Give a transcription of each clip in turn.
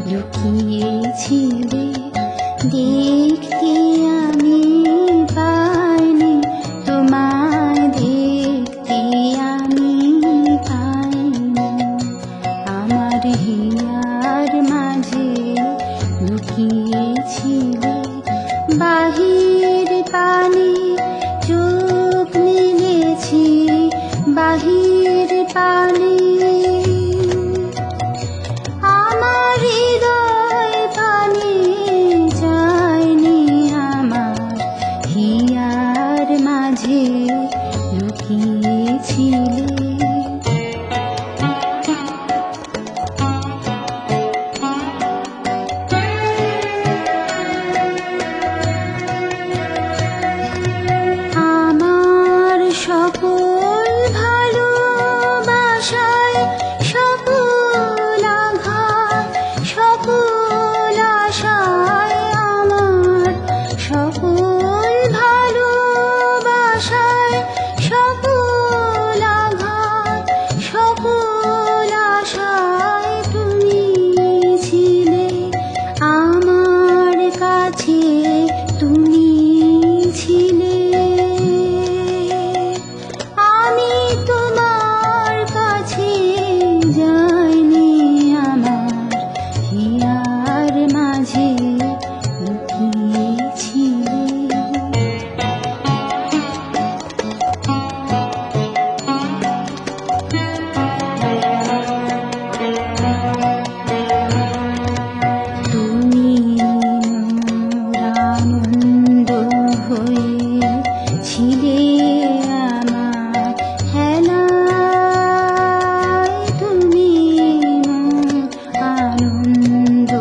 লুকিয়েছিলে দেখতে আমি পাইনি, তোমায় দেখতে আমি পাইনি। আমার হিয়ার মাঝে লুকিয়েছিলে বাহির পানে চোখ মেলেছি, বাহির পানে আমার হৃদয় পানে যায়নি, আমার হিয়ার মাঝে লুকিয়েছিলে। সকল ভালোবাসায় সকল আঘাত সকল আশায়, আমার সকল ভালোবাসায় সকল আঘাত সকল আশায় তুমি ছিলে আমার কাছে, তুমি ছিলে। তোমার কাছে যাইনি, আমার হিয়ার মাঝে লুকিয়েছিলে। তুমি মোর আনন্দ হয়ে ছিলে আমার হেলায়, তুমি মোর আনন্দ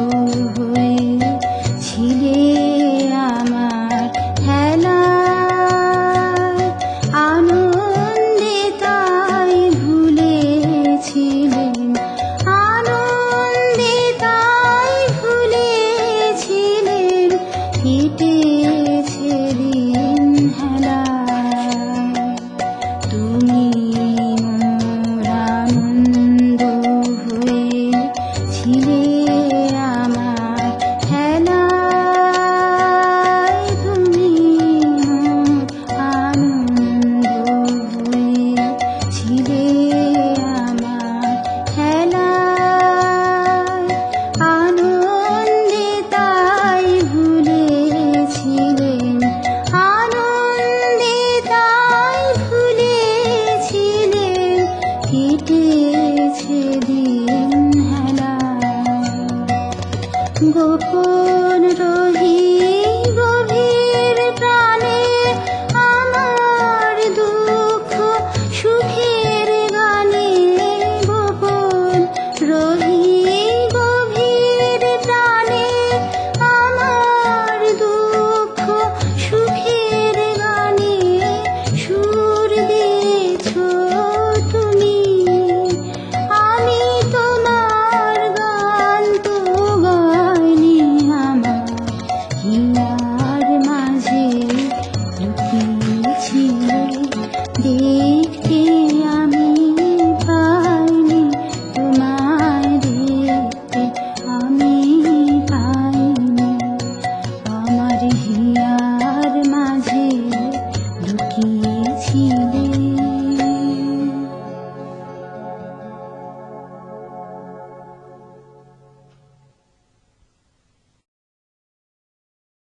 হয়ে ছিলে আমার হেলায়। আনন্দে তাই ভুলেছিলেন, আনন্দে তাই ভুলেছিলেন, কেটেছে দিন হেলায়। তুমি মোর আনন্দ হয়ে ছিলে আমার হেলায়, তুমি মোর আনন্দ হয়ে ছিলে আমার হেলায়। আনন্দে তাই ভুলেছিলেন, আনন্দে তাই ভুলেছিলেন, কেটেছে দিন হেলায়। গোপন